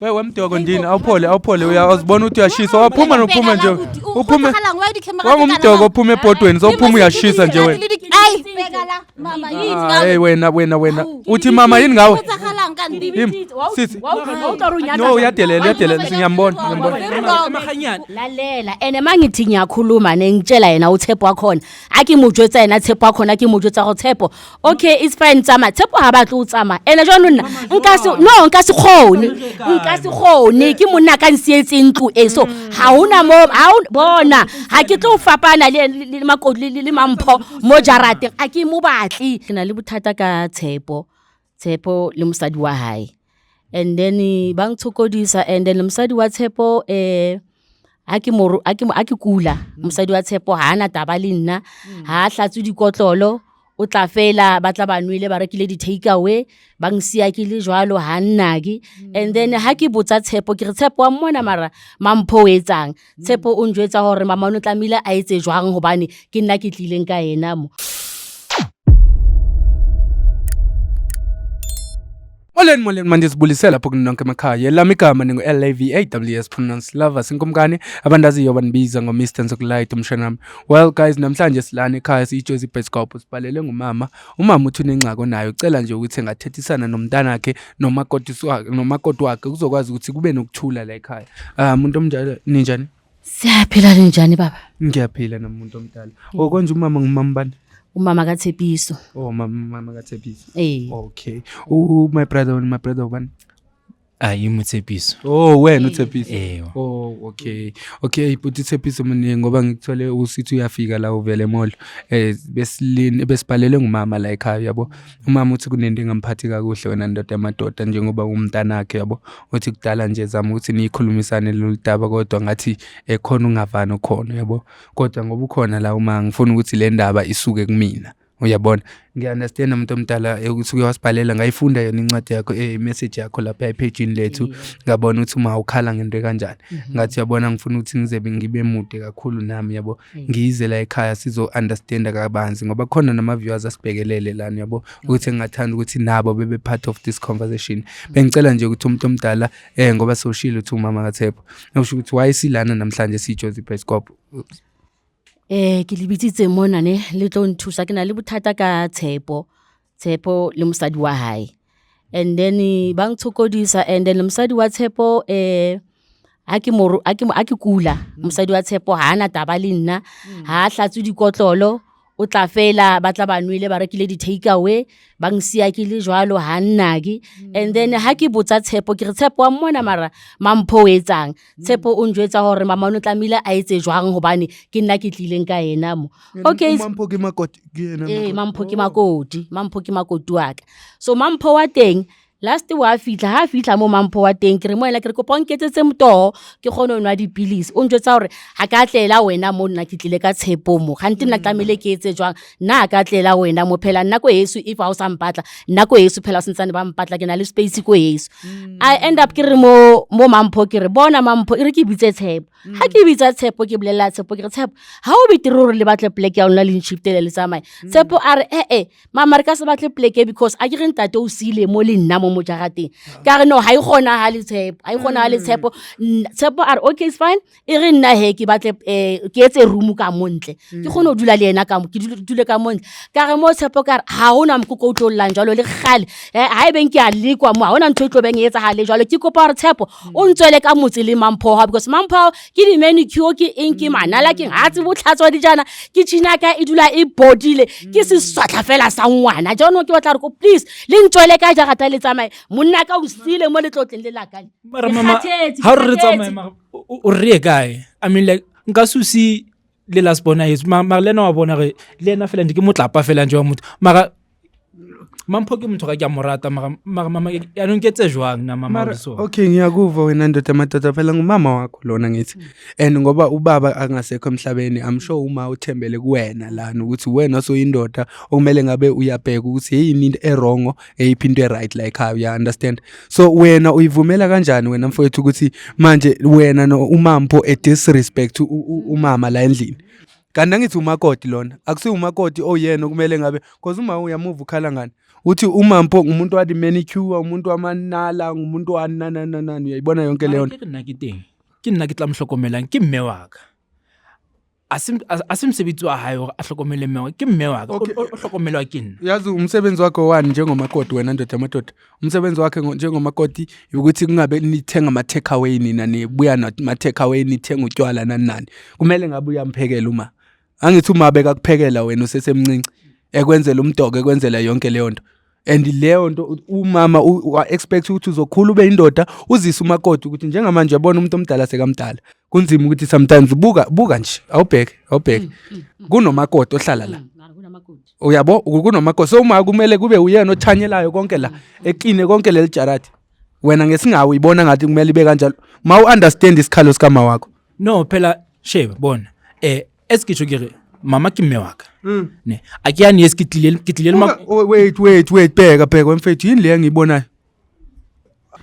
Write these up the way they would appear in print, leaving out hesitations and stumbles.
Wewe mdoko ndini awuphole uyazibona ukuthi uyashisa waphuma nophuma nje uphume wangumdoko uphume ebhodweni sophuma uyashisa nje wena Ay bheka la mama yini ngawe hey wena uthi mama yini ngawe sisi no uyadelela ngiyambona lalela ene mangithi ngiyakhuluma nengitshela yena uThepo wakhona akimujwetsa yena Thepo wakhona akimujwetsa go Thepo okay it's fine tsama Thepo ha batla utsama ene jwanong nka se khone ke monna ka nsietse ntlo eso ha una mo ha bona ha ke tlo fapana le makodi le mampho mo jarate a ke mo batli ke na le bothata ka Thepo le mosadi wa hae and then bang tshokodisa and then mosadi wa Thepo a ke kula mosadi wa Thepo ha ana taba le nna ha hlatsu dikotlolo o tla fela ba tla ba nwele ba rekile di take away ba ngsia ke le jwalo ha nnaki and then ha ke botsa Thepo ke re Thepo wa mmona mara mampho o etsang Thepo o njwetsa hore mama no tlamile a etse jwang hobane ke nna ke tlileng ka yena mo Molen manje sibulisela lapho kunonke emakhaya lami igama ningu LAVAWS pronounce lovers inkomkane abandazi yobanbiza ngo Mr Nsokulight umshanami well guys namhlanje silana ekhaya siyijozi Pescope sibhalele ngumama uthi unengxako nayo ucela nje ukuthi engathethisana nomntana wakhe nomakoti wakhe kuzokwazi ukuthi kube nokuthula la ekhaya umuntu omnjalo ninjani siyaphila njani baba ngiyaphila nomuntu omdala okonje umama ngumambani umama kaThepiso mama kaThepiso okay my brother ubani Ayimi uThepiso wena uThepiso okay but uThepiso mina ngoba ngikuthole usithi uyafika la uvele mall besibhalele ngumama la ekhaya yabo umama uthi kunento engamphathi kakuhle wena ndoda yamadoda njengoba umntana wakhe yabo uthi kudala nje zama ukuthi nikhulumisane loludaba kodwa ngathi ekhona ungavana khona yabo kodwa ngoba ukhona la uma ngifuna ukuthi le ndaba isuke kumina uyabona ngiunderstand umuntu omdala ukuthi uyasibhalela ngayifunda yona incwadi yakho message yakho lapha epageni lethu ngabona ukuthi uma ukhala ngento kanjani ngathi yabona ngifuna ukuthi ngizebe ngibe mude kakhulu nami yabo ngiyize la ekhaya sizo understand kabanzi ngoba khona nama viewers asibhekelele lana yabo ukuthi ngingathanda ukuthi nabo bebe part of this conversation bengicela nje ukuthi umuntu omdala ngoba soshilo uthi umama kaThepo ngisho ukuthi wayesilana namhlanje sijozi Pescope ke libitsitse mona ne le tlo nthusa ke na le bothata ka Thepo le mosadi wa hae and then bang tshokodisa and then mosadi wa Thepo a ke kula mosadi wa Thepo ha ana taba le nna ha hlatsu dikotlolo o tla fela ba tla ba nwele ba rekile di take away ba ngsia ke le jwalo ha nnaki and then ha ke botsa Thepo ke re Thepo wa mmona mara mampho o etsang Thepo o njwetsa hore mama no tlamile a etse jwang hobane ke nna ke tlileng ka yena mo okay mampho ke makoti ke yena mampho ke makoti wa ka so mampho wa teng last wa fitla mo mampho wa teng ke re moela ke re kopa nketsetse mtoho ke gone o nwa dipilisi o njwetsa hore ha ka tlela wena mo nna ke tlile ka Thepo mo ga ntina tlamile ke etse jwang nna ka tlela wena mo phela nna ko Yesu if a o sa mpatla nna ko Yesu phela sentsane ba mpatla ke na le space ko Yesu I end up ke re mo mampho ke re bona mampho e re ke bitse Thepo ha ke bitsa Thepo ke bolela Thepo ke re Thepo ha o bitire hore le batle plek ya ona le nshiftele le tsamaya Thepo a re mama re ka se batle plek because a ke re ntate o sile mo le nna mo jarateng ka re no ha igona ha le Thepo Thepo are okay it's fine e re nna he ke batle ke etse room ka montle ke gone o dula le yena ka mo ke dule ka montle ka re mo Thepo ka re ha ona mkoko o tlolla njalo le gale ha e beng ke a lekwa mo ha ona ntho e tlo beng etsa ha le jalo ke kopa re Thepo o ntswele ka motse le mampho ha because mampho ke di manicure ke enki manala ke hatsi botlhatswa dijana ke china ka e dula e bodile ke se swatla fela sa ngwana jano ke batla re ko please le ntswele ka jarata le tsamaye monna ka o sile mo le tlotleng le lakane mara mama ha re tsamaye o re kae I mean like nka susi le last bona yesu mara lena wa bona re lena fela ndike motlapa fela nje wa motho mara mampho ke motho ga ke a morata mara mama ya nketse jwang na mama so okay ngiyakuva wena ndoda madoda phela ngumama wakho lona ngithi and ngoba ubaba angasekho emhlabeni I'm sure uma uthembele kuwena lana ukuthi wena soyindoda okumele ngabe uyabheka ukuthi yini into erongo eyiphinto eright like how you understand so wena uyivumela kanjani wena mfowethu ukuthi manje wena no umampho disrespect umama la endlini kanti ngithi umakoti lona akusi umakoti oyena kumele ngabe because uma uyamove ukhala ngani uthi uMampho ngumuntu wa manicure umuntu wamanala ngumuntu wa nananani uyayibona yonke leyo nto ke nna ke tla mhlokomelang ke mme wa ka asimsebetsi wa hae hore a hlokomele mme wa ke mme wa ka o hlokomelwa ke nna yazi umsebenzi wakhe wani njengomakoti wena ndoda yamadoda umsebenzi wakhe njengomakoti ukuthi kungabe nithenga ama take away nina nibuya nama take away nithenga utywala nani kumele ngabe uyamphekela uma angithi uma beka kuphekela wena usesemncinci ekwenzela umdoko ekwenzela yonke leyo nto and leyo nto umama expect ukuthi uzokhula ube indoda uzisa umakoti ukuthi njengamanje yabona umuntu omdala sekamdala kunzima ukuthi sometimes buka nje awubheke kunomakoti ohlala la uyabo kunomakoti so uma kumele kube uyena othanyelayo konke la ekline konke lelijarati wena ngesingawe uyibona ngathi kumele ibe kanjalo ma understand isikhalo sikama wakho no phela shebe bona esikisho kire mama ke mme wa ka ne akiyani esikitlile wait bheka wemfethu yini le engiyibonayo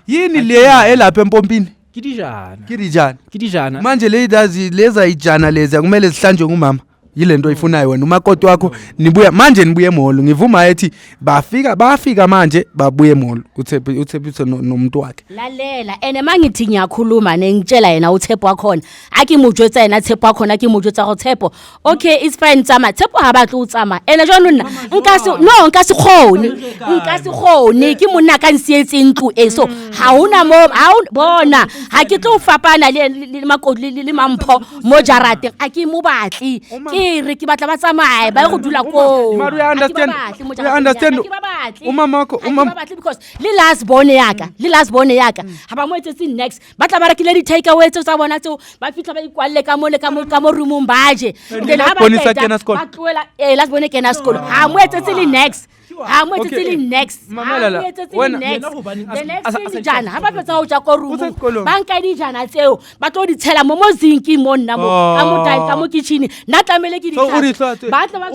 yini leya elapha empompini kidijana manje leza ijana lezi akumele zihlanjwe ngumama yile nto ifunayo wena umakoti wakho nibuye emolo ngivuma ethi bafika manje babuye emolo uThepho nomuntu wakhe lalela ene mangithi ngiyakhuluma nengitshela yena uThepho wakhona akimujwetsa yena Thepho wakhona akimujwetsa go Thepho okay it's fine tsama Thepho ha batla o tsama ene jona nna nka se khone ke monna ka nsietse ntlu so ha una mo ha bona ha ke tlo fapana le makoti le Mampho mo jarate akimu batli re ke batla ba tsamaye ba go dula ko you understand umama because le last born yaka ha ba mo etsetse next ba tla ba rekile di take away tsa bona tseo ba fitla ba ikwalle ka mo room baje then ha ba tloela last born kena school ha mo etsetse le next ha mo etsetse le next the next jana ha ba fetsa ho ja ko room ba nka di jana tseo ba tlo di tshela mo zinki mo nna mo ka mo kitchen na tlamele ke ba tla ba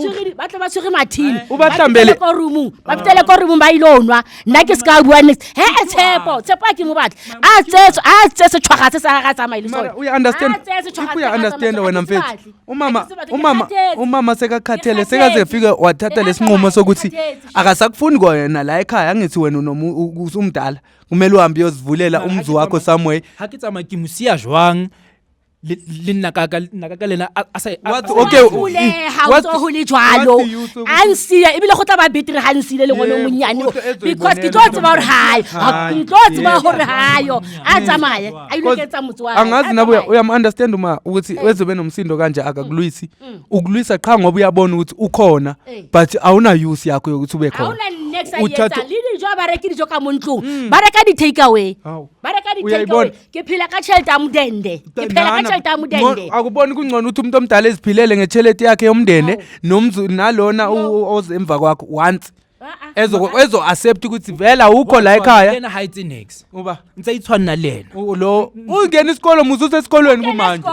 tshwere mathini ba hlambele ko room ba fitele ko room ba ilonwa nna ke ska bua next Thepho ke mo batla a tsetso tshwaga tse sa ga tsamaile so you understand wena mfethu umama sekakhathele sekazefika wathatha lesinqumo sokuthi akasakufuni kwena la ekhaya angithi wena umdala kumele uhambe uyozivulela umzi wakho somewhere ha ke tsama ke musia jwang le naka lena okay ha tso hole jwalo ansiya ibile go tla ba betri hansile le ngone monyane because ke tlo tseba hore hayo a tsamaye a iloketsa motho wa angazi nabo uyam understand uma ukuthi wezobe nomsindo kanje akakulwisi ukulwisa qha ngoba uyabona ukuthi ukhona but awuna use yakho yokuthi ube khona uthatha lili jo ba reka dijo ka montlo ba reka di take away ke phela ka shelter amudende akuboni kungcono ukuthi umuntu omdala eziphilele ngeChelete yakhe yomndene nomzu nalona ozemva kwakho once ezo accept ukuthi vela ukho la ekhaya lena heights next uba ntsayithwana nalena lo ungena isikolo muzu sesikolweni kumanje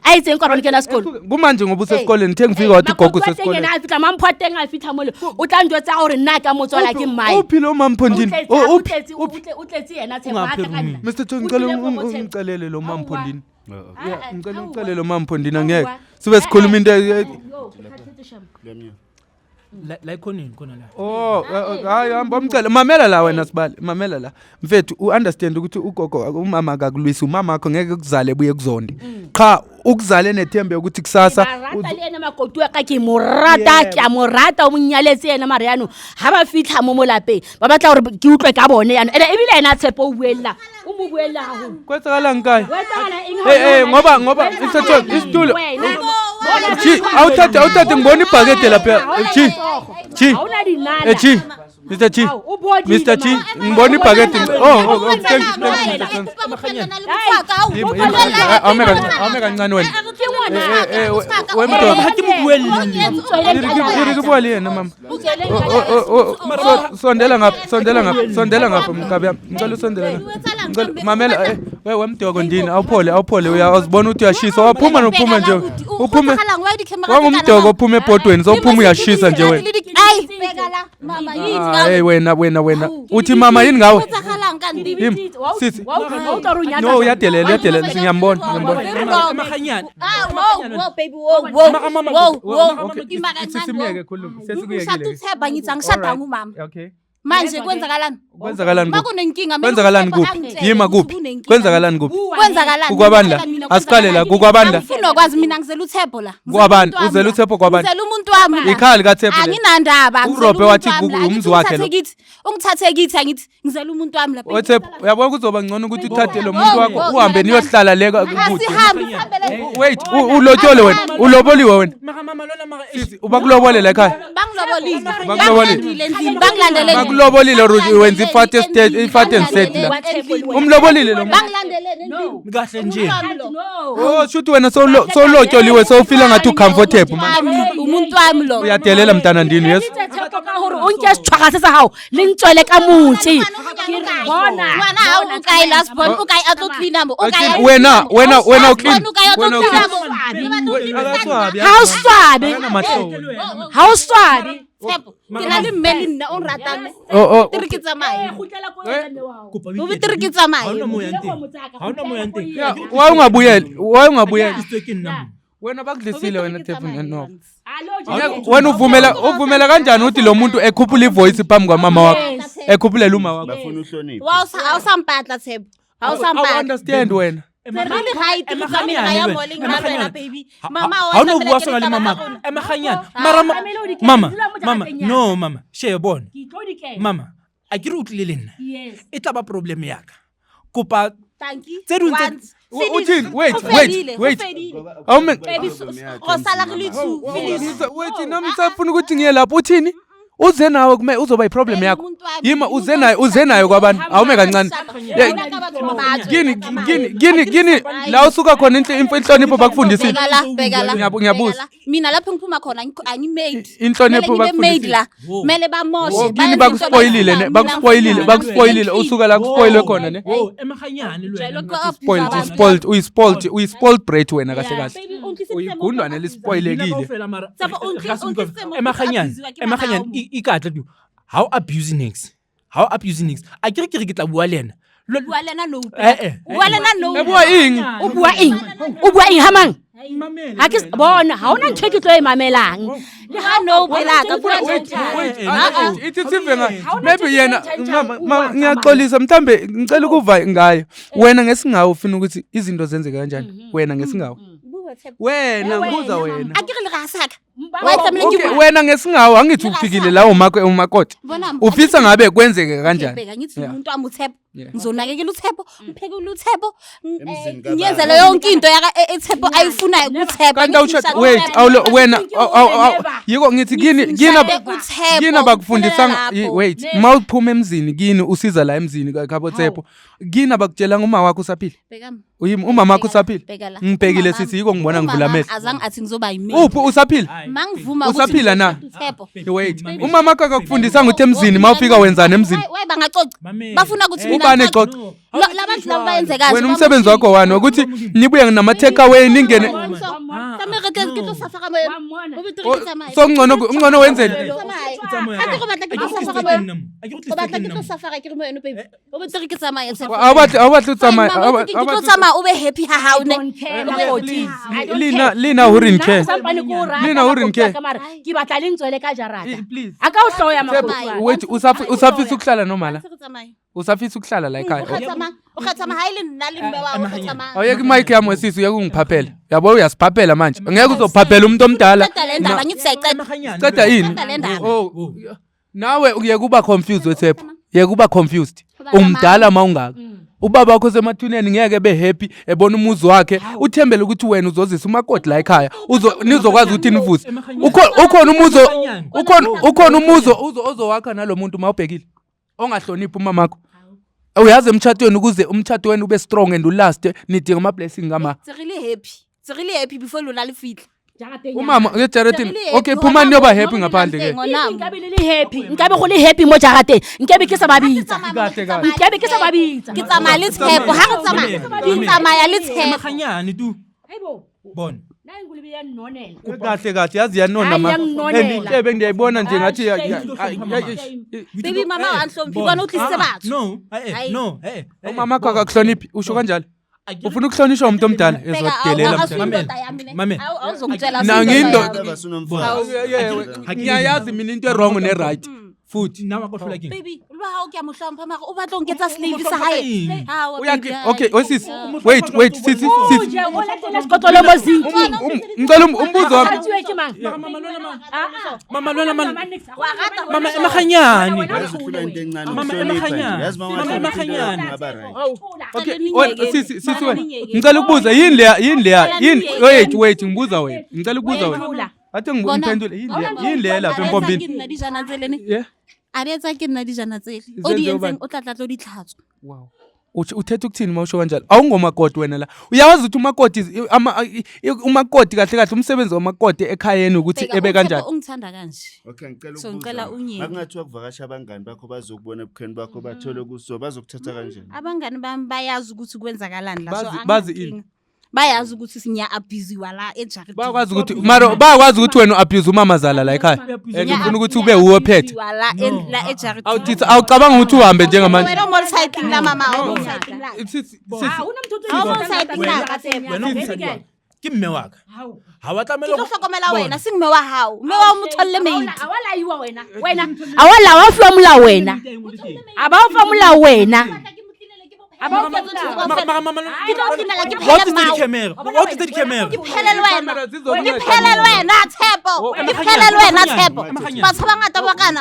ayitseng kwa rona kena sikolo kumanje ngoba usesikolweni the ngifika wathi gogo sesikolweni ngena fitla Mampho teng a fitha mole o tla ndwetsa hore nna ka motswala ke mmae uphilo Mampho ndini utletse yena Thepha kana Mr. Ngicela lo Mampho ndini ngicela lo Mampho ndini angeke sibe sikhuluma into la ikhonini khona la hayi ambamcela mamela la wena sibali mamela la mfethu understand ukuthi ugogo umama akakulwisa umama wakho ngeke kuzale buye kuzonde cha ukuzale nethembe ukuthi kusasa lena makoti wa ka ke morata o monyaletse yena Mariano ha ba fitla mo molape ba batla hore ke utlwe ka bone yana ene ebile yena Thepho o buella haholo kwetsakala nkae ngoba isitulo awuthathe ngibona ibhakede lapha Mr. Chi ngibona ibhakede awume kancane wena wemdoda ngikubuweli yena mama sondela ngapha mkabi ngicela usondela mamela wemdoko ndini awuphole uyazibona ukuthi uyashisa waphuma nophuma nje uphume wangumdoko ophume ebhodweni sophuma uyashisa nje wena hey wena uthi mama yini ngawe Sisi. no No, uyadelela ngiyambona. Emahanyane. Baby, Sisimiyeke khuluma. Sesikuyekile. utheba ngithi angishada ngumama. Okay. Manje kwenzakalani? Kwenzakalani kuphi? Makunenkinga Kwenzakalani kuphi? Yima kuphi? Kwenzakalani kuphi? Kwenzakalani? Kukwabanda. Asiqale la kukwabanda. Angifuni ukwazi mina ngizela uThebo la. Kwabani? Uzela uThepho kwabani? Ngizela umuntu wami la. Ikhali kaThepho le. Anginandaba. uRobbe wathi umzi wakhe lo. Ungithathe kithi angithi ngizela umuntu wami la. Othepho uyabona kuzoba ngcono ukuthi uthathe lo muntu wakho uhambe niyohlala leka kubuthi. Asihambe. Wait, ulotshole wena. Uloboliwe wena. Mama lona mara. Ubakulobole la ekhaya. Bangilobolile. Bangilandele. Bakulobolile wenza ifate and set la. Umlobolile lo muntu. Bangilandele. Kahle nje. Oh, shuthi wena solotyoliwe sowufila ngathi ucomfortable man. Umuntu wami lo. Uyadelela mntana ndini yes. Unke sithwakase sa hao le ntshwele ka motse Ngwana hawu ukayi last born ukayi ato clean mo. Ukayi Wena uclean. Wena ha o swabe ha o swabe Tshepo ke na le mmeli nna o ratane. Oh. Tirikitsa mai. Kopa Bo tirikitsa mai. Hauna moya nteng. Why ungabuyeli? Isitwe ke nna. Wena bakudlisile wena Thepho no. Wena uvumela kanjani ukuthi lo muntu ekhuphula ivoice phambi kwamama wakho? Ekhuphulele uma wakho. Bafuna uhloniphe. Awusampatla Tshepo. I Awusampatla. understand wena. Mali right ngaya molling ngabela baby. Mama Hauna ukuwasa ngale mama. Emahanyane. Mara mama. No mama. Sheyabona. Mama, akiri utlile nna. E tla ba problem yaka. Kopa Thank you. Uthini? Wait. Awume. Baby osala kulithu. Wait, nami safuna ukuthi ngiye lapho uthini? Uze nawe kume uzoba iproblem yakho. Yima uze nayo kwabantu. Awume kancane. Gini la usuka khona inhlonipho bakufundisile. Bheka Ngiyabuza. Mina lapho ngiphuma khona angimaid. Inhlonipho bakufundisile la. bakufundisile. Mele bamoshe. Gini bakuspoilile ne bakuspoilile usuka la kuspoilwe khona ne. Emahanyane lwena. Spoiled brat wena kahle kahle. Uyigundwane lispoilekile. Emahanyane ikatla tu. How abusing next? Akiri ke tla bua le ena. Bua lena no. ubua eng hamang ha ke bona ha ona ntho ke tlo e mamelang Le ha no phela ka pula Ithi sivenga maybe yena ngiyaxolisa mhlambe ngicela ukuva ngayo wena ngesingawo ufina ukuthi izinto zenzeke kanjani wena ngesingawo wena ngibuza wena akiri le ga saka Okay, wena ngesingawo angithi ufikile la umakoti ufisa ngabe kwenzeke kanjani bheka ngithi umuntu wami uThepho ngizonakekela uThepho ngiphekele uThepho ngiyenzele yonke into yaka eThepho ayifunayo kuThepho kanti wait wena yiko ngithi kini abakufundisanga wait mawuphuma emzini kini usiza la emzini khabo Thepho kini abakutshela nguma wakho usaphila umama wakho usaphila ngibhekile sithi yiko ngibona ngivula amehlo azange athi ngizoba yimi uphi usaphila mangivuma usaphila na uThepho wait umama wakho akakufundisanga ukuthi emzini mawufika wenzani emzini way bangaxoxa bafuna ukuthi mina ubane xoxa labantu laba bayenze kahle wena umsebenzi wakho wani ukuthi nibuye nama take away ningene so ngcono wenzeni abathi utsama ube happy hahaune Lina who didn't care ke batla le ntswele ka jarata aka o hloya makgotwana wait usafisa ukuhlala nomala usafisa ukuhlala la ekhaya ukhathama hayile nali mbewa ukhathama awuyeke mic yami wesisi uyakungiphaphela yabo uyasiphaphela manje ngeke uzophaphela umuntu omdala ndaba ngithi sayiceda ceda yini oh nawe uyekuba confused wethepho yekuba confused umdala mawungaka ubaba wakho semathuneni ngeke be happy ebona umuzi wakhe uthembele ukuthi wena uzozisa umakoti la ekhaya nizokwazi ukuthi nivuse ukhona umuzo ozowakha nalomuntu mawubhekile ongahloniphi umamakho uyazi emchatweni ukuze umchato wenu ube strong and ulast nidinga ama blessing ngama really happy before lo lalifitla umama ngejaratini okay phuma niyoba happy ngaphandle ke nkabe go le happy mo jarateng nkebe ke sa babitsa ke tsamaya le Tshepo ha re tsamaya le Tshepo Emahanyane tu. Bon. Hayi ngulube yanonela. kahle yazi yanona Hayi, ma yanginonela. enhlebe ngiyayibona nje ngathi Baby mama wanhlompi ubona uhlise bathu. No. umama wakho akakuhloniphi usho kanjalo ufuna ukuhlonishwa umuntu omdala ezodelela Mamela. Awuzongitshela ngiyayazi mina into wrong ne right futhi Nawa kohlula king. Baby lwa ukuyamhlompa mara o batla ngetsa slave sa hae. okay osisi wait sisi Uje olathela isikotolo mozini. ngicela umbuzo wami Athiwe ke man. Mama lona mama emahanyani. okay sisi wena ngicela ukubuza yini le wait ngibuza wena ngicela ukubuza wena athi ngiphendule yini le lapha empombini yeah a re etsa ke nna dijana tsele o di entseng o tla tlo ditlhatso. wow uthetha ukuthini mawusho kanjalo awungomakoti wena la uyawazi ukuthi umakoti kahle umsebenzi wamakoti ekhayeni ukuthi ebe kanjani ungithanda kanje. Okay So ngicela unyeke. Makungathiwa kuvakasha abangani bakho bazokubona ebukhweni bakho bathole kuso bazokuthatha kanjani Abangani bami bayazi ukuthi kwenzakalani la so bazi anginkinga. Bayazi ukuthi sinya abusiwa la eJarity. bakwazi ukuthi bakwazi ukuthi wena abuse umamazala la ekhaya and ufuna ukuthi ube uwophethe la eJarity. awuthi awucabanga ukuthi uhambe njengamanje Wena mo sighting la mama o sighting la. Ke mme wa ka. Ha wa Ke tlamela tlo hlokomela wena sing me wa hao. Me wa mo tholle meiti. Awala iwa wena. Awala wa formula wena. Aba formula wena. Mama Ke tlo kginela ke What is phele the mau. camera? What is the camera? Ke phelele wena Tshepo. Ke phelele wena Tshepo. Batho ba ngata ba kana.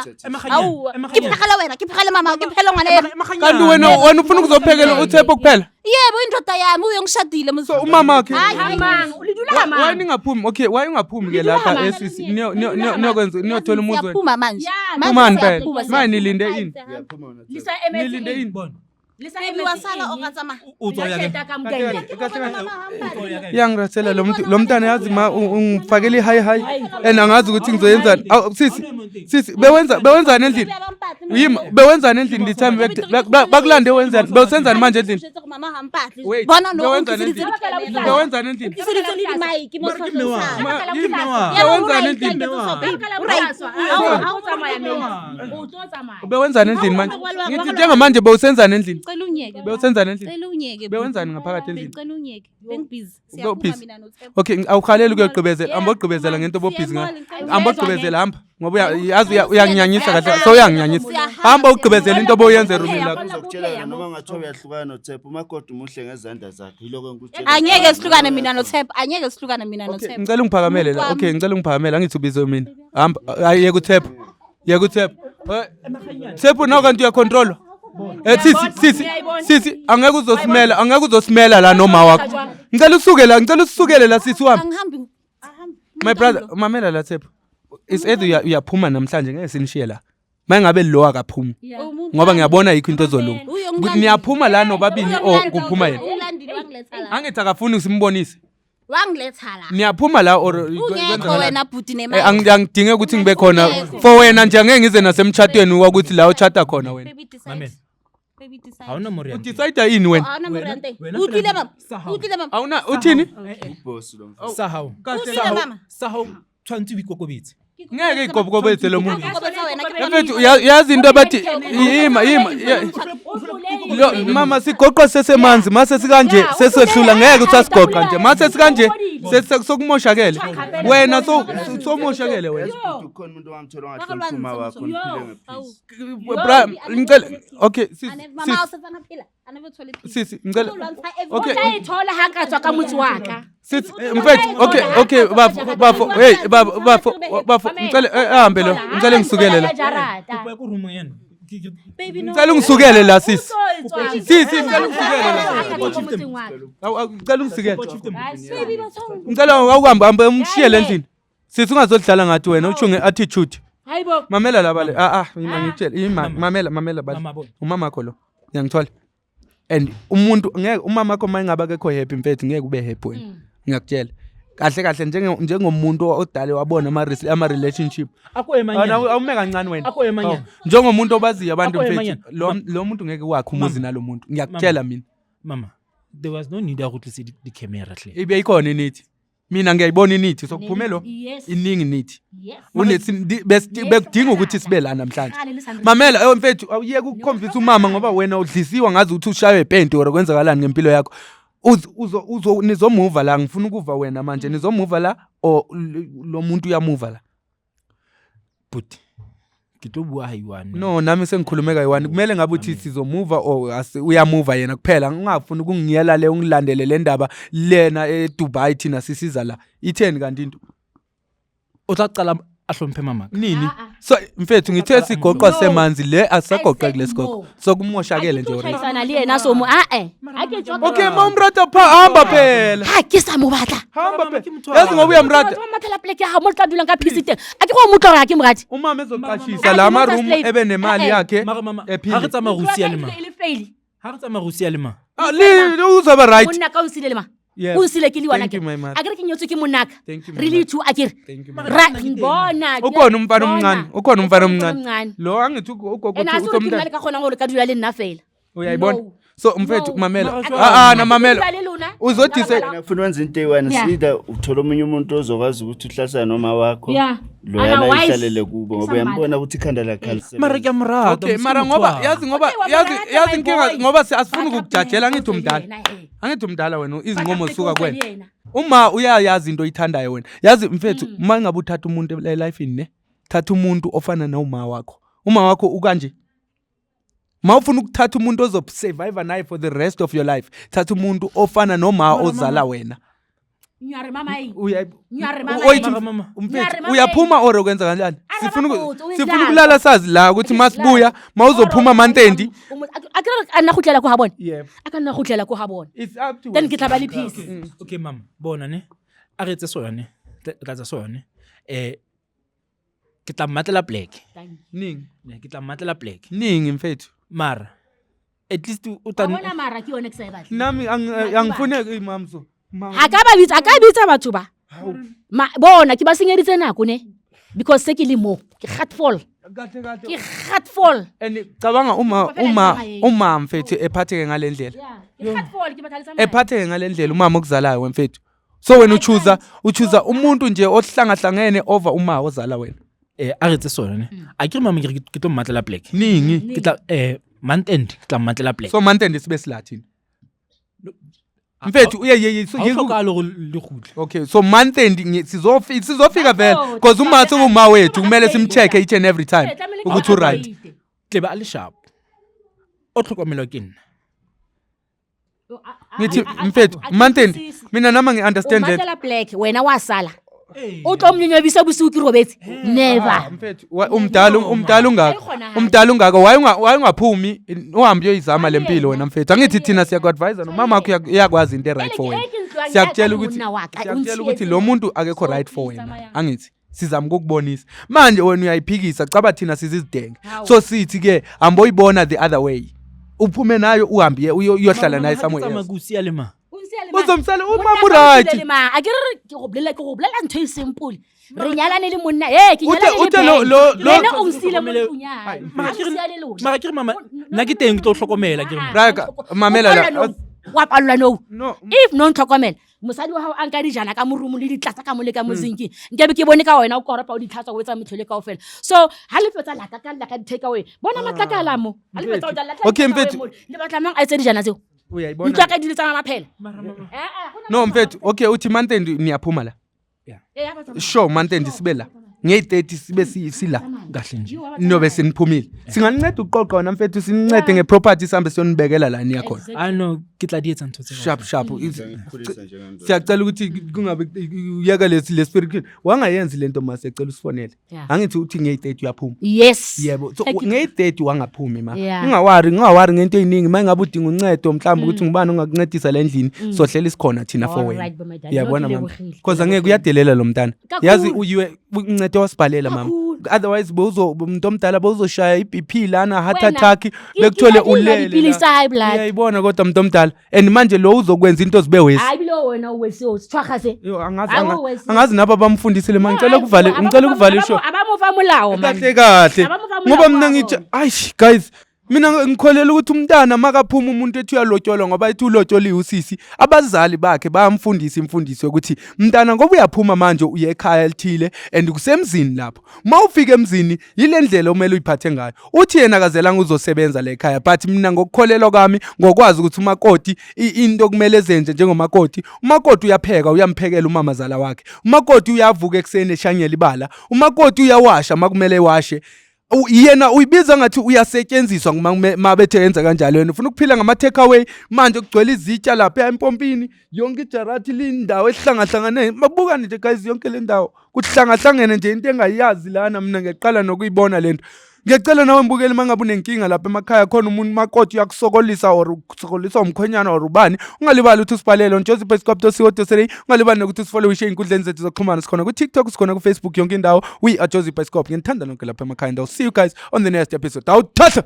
Au. Ke phele wena, ke phele mama, ke phele ngwana ena. kanti wena ufuna ukuzophekela uThepho kuphela Yebo indoda yami uyongishadile so umama wakhe Amang, ulidula why amang. ningaphumi okay why ungaphumi ke lapha esisi niyokwenza niyothola umuzi wena Siyaphuma manje. phumani phela manje nilinde ini Lisa nilinde MSC. ini Lisa Baby wasala okatsama. Uzoya kamgenge. yangirathela lo mntana yazi ma ungifakele hi and angazi ukuthi ngizoyenzani sisi bewenzani endlini yima bewenzani endlini lithami bakulande wenzani bewusenzani manje endlini Mama hampatli. Wait, Bona no bewenzani endlini bewenzani endlini bewenzani endlini manje ngithi njengamanje bewusenzani endlini Cela unyeke. bewusenzani endlini Cela unyeke. bewenzani ngaphakathi endlini Cela unyeke. Bengibhizi. Ubhizi. Siyaphuma mina noThemba. okay awukhaleli ukuyogqibezela ambogqibezela ngento obobhizi ngayo ambogqibezela hamba ngoba yazi uyanginyanyisa kahle so uyanginyanyisa hamba ugqibezela into oboyenza erumini lakho uzokutshela noma ngathiwa uyahlukana noThepho umakoti umuhle ngezandla zakhe yiloko ngikutshela Angeke sihlukane mina noThemba. Angeke sihlukane mina noThemba. ngicela ungiphakamele la okay ngicela ungiphakamele angithi ubizo mina hamba ayeke uThepho Thepho nawo kanti uyacontrol sisi angeke uzosimela la noma wakho ngicela usukele la sisi wami Angihambi. my brother mamela la Thepho is either uyaphuma namhlanje ngeke sinishiye la mangabe lo akaphumi ngoba ngiyabona yikho into ezolunga niyaphuma la nobabini kuphuma yena Ulandile wangiletha la. angithi akafuni usimbonise Wangiletha la. niyaphuma la or Ungekho wena bhuti nemali. angidinge ukuthi ngibe khona for wena nje angeke ngize nasemchatweni ukuthi la uchata khona wena Baby decide. Mamela. Baby decide. Awuna moriya. udecide yini wena Awuna murante. wena Utlile phela- mama. Utlile mama. awuna uthini uboss lo mfana Sahau. Utlile mama. Sahau tshwantse o ikokobetse. ngeke igobugobeze lo muntu Ngikobetha wena ke mfethu yazi into abathi yima mama sigoqwa sesemanzi mase sikanje sesehlula ngeke usasigoqa nje mase sikanje sokumoshakele wena somoshakele wena ukhona umuntu owangithola ngathi umphuma wakho niphile ngepeace bra ngicela okay Mama usefana phila. Aneve toilet. sisi ngicela okay Utayithola hakatswa ka mutsi waka. sisi mfethu okay bafo ngicela ahambe lo ngicela ngisukele la Kupa ku room yena. Baby no. ngicela ungisukele la sisi ngicela ungisukele la ngicela ungisukele Baby bathong. ngicela awuhambe umshiye lendlini sithi ungazodlala ngathi wena uthi unge-attitude Hayibo. mamela la bale yima ngitshela mamela bale Mama bona. umama wakho lo ngiyangithola and umuntu ngeke umama wakho mayengaba akekho happy mfethu ngeke ube happy wena ngiyakutshela kahle njengomuntu odale wabona ama relationship Akho emanyana. awume kancane wena Akho emanyana. njengomuntu obaziyo abantu Akho mfethu emanyana. lo muntu ngeke wakhe umuzi nalomuntu ngiyakutshela mina Mama, there was no need ya go tlisa di camera hle. ibe ikhona nithi mina ngiyayibona inithi sokuphumelo Yes. iningi nithi Yes. bekudinga ukuthi sibe la namhlanje mamela mfethu awuyeke ukukhombisa umama ngoba wena udlisiwa ngazi ukuthi ushaywe ipenti or kwenzakalani ngempilo yakho nizomuva la ngifuna ukuva wena manje nizomuva la o lo muntu uyamuva la but ngitlo bua hayiwane no nami sengikhulumeka yiwani kumele ngabe uthi sizomuva or uyamuva yena kuphela ngingafuni ukungiyela le ungilandele le ndaba lena eDubai thina sisiza la itheni kanti into uzacala ahlompe mama nini so mfethu ngithe sigoqwa semanzi le asagoqa kulesigoqo sokumoshakele nje ore Sana le yena so mo okay mamrata pha hamba phela ha ke sa mo batla hamba phela yazi ngoba uyamrata mathela pleke ha mo tla dula ka PC teng a ke go mutlo ra ke morati umama ezoqashisa la ma room ebe nemali yakhe ha re tsama Rusia le ma ha re tsama Rusia le ma le uzaba right monna ka usile le ma o sile ke liwana ke a ke re ke nyotse ke monaka really too a ke ra ngibona ukhona umfana omncane lo angithi ugogo uthomntana ka khona gore ka dula le nna fela uyayibona so mfethu mamela na mamela uzothi ngifuna wenza into eyiwani sida uthola omunye umuntu ozokwazi ukuthi uhlasana noma wakho lo yana ihlalele kubo ngoba uyambona ukuthi ikhanda lakhe mara ke mrata okay mara ngoba yazi inkinga ngoba asifuni ukukujajela angithi umdala wena izinqomo suka kwena uma uyayazi into oyithandayo wena yazi mfethu uma ingabe uthatha umuntu life in ne thatha umuntu ofana noma wakho ukanje mawufuna ukuthatha umuntu ozosurvive naye for the rest of your life thatha umuntu ofana noma ozala wena nyare mama yi uyaphuma or ukwenza kanjani sifuna ukulala sazi la ukuthi masibuya mawuzophuma mantendi akana khutlela ko habona yebo akana khutlela ko habona it's up to then ke tla ba le peace okay mama bona ne a re tse sone ka tsa sone ke tla mmatlela black ning ke tla mmatlela black ning mfethu mara at least bona mara ke yone ke sa e batla nami angifune imamso akabitsa batho ba bona ke ba senyeditse nako ne because se ke le mo ke heartful and cabanga uma mfethu ephatheke ngalendlela ephatheke ngalendlela umama okuzalayo wemfethu so wena uchoose umuntu nje ohlangahlangene over uma ozala wena a re tse sone ne a ke mama ke tlo mmatlela black ningi ke tla month end ke tla mmatlela black so month end sibe silathini mfethu uyekalo le gudle okay so month end sizofika vela because uma wethu kumele simcheck each and every time ukuthi right tleba le sharp o tlhokomelo ke nna ngithi mfethu month end mina nama ngi-understand that umatela black wena wasala o tlo mnyenyebisa busuku robetsi never mfethu umdala ungaka wayungaphumi uhambe uyoyizama lempilo wena mfethu angithi thina siyaku-advise nomama wakho uyakwazi into right for wena siyakutshela ukuthi lo muntu akekho right for wena angithi sizama ukukubonisa manje wena uyayiphikisa caba thina sizizidenge so sithi ke amboyibona the other way uphume nayo uhambe uyohlala naye somewhere else uzomsala umama right akere ke go bolela ntho e simple re nyalane le monna ke nyalane le wena o nsile mo tsunyana mara ke mama nna ke teng ke tlo hlokomela ke raka mamela la wa pallwa no if non tlhokomela mosadi wa hao a nka dijana ka morumo le ditlatsa ka mole ka mozinki nkebe ke bone ka wena o koropa o ditlatsa o etsa metlhole ka ofela so ha le fetsa laka ka take away bona matlakala mo ha le fetsa o dalla okay mfethu le batla mang a etsa dijana tseo uyayibona ntwa ka dile tsa maphela no mfethu okay uthi month niyaphuma la sure month sibe la nge-30 sibe sila kahle nje nobe siniphumile singaninceda uqoqa wena mfethu sinincede ngeproperty sihambe siyonibekela la niya khona I know ke tla di etsa ntho tse sharp siyacela ukuthi kungabe uyeka le spirit wangayenzi lento mase ecela usifonele angithi uthi nge-30 uyaphuma yes yebo so nge-30 wangaphumi ma ungawari ngento eyiningi mangabe udinga uncedo mhlawumbe ukuthi ngubani ongakuncedisa le ndlini sohlela isikhona thina for wena yabona mama because angeke uyadelela lo mntana yazi uyiwe uncedo wasibhalela mama otherwise umuntu omdala bozoshaya iBP lana heart attack bekuthole ulele uyayibona kodwa umuntu omdala and manje lo uzokwenza into zibe wesi hayi lo wena uwesi sithwakhaze angazi nabo bamfundisile manje ngicela ukuvale isho abamuva mulawo kahle ngoba mina ngithi guys mina ngikholela ukuthi umntana makaphuma umuntu ethi uyalotyolwa ngoba ethi ulotyoliwe usisi abazali bakhe bayamfundisa imfundiso yokuthi mntana ngoba uyaphuma manje uye ekhaya elithile and kusemzini lapho mawufika emzini yile ndlela omele uyiphathe ngayo uthi yena kazelanga uzosebenza le ekhaya but mina ngokukholelwa kwami ngokwazi ukuthi umakoti into kumele ezenze njengomakoti umakoti uyapheka uyamphekela umamazala wakhe umakoti uyavuka ekseni eshanyela ibala umakoti uyawasha makumele ewashe yena uyibiza ngathi uyasetshenziswa mabethe yenza kanjalo wena ufuna ukuphila ngama take away manje kugcwele izitsha lapha empompini yonke ijarati lindawo ehlangahlangane mabukani nje guys yonke le ndawo kuthi hlangahlangene nje into engayazi lana mina ngiqala nokuyibona lento ngiyacela nawe mbukeli mangabe unenkinga lapha emakhaya khona umuntu makoti uyakusokolisa or ukusokolisa umkhwenyana or ubani ungalibali ukuthi usibhalele on joseph.co.za ungalibali nokuthi usifollow inkundleni zethu zokuxhumana sikhona ku TikTok sikhona ku Facebook yonke indawo we are Joseph Bioscope ngithanda nonke lapha emakhaya. I'll see you guys on the next episode. Awuthatha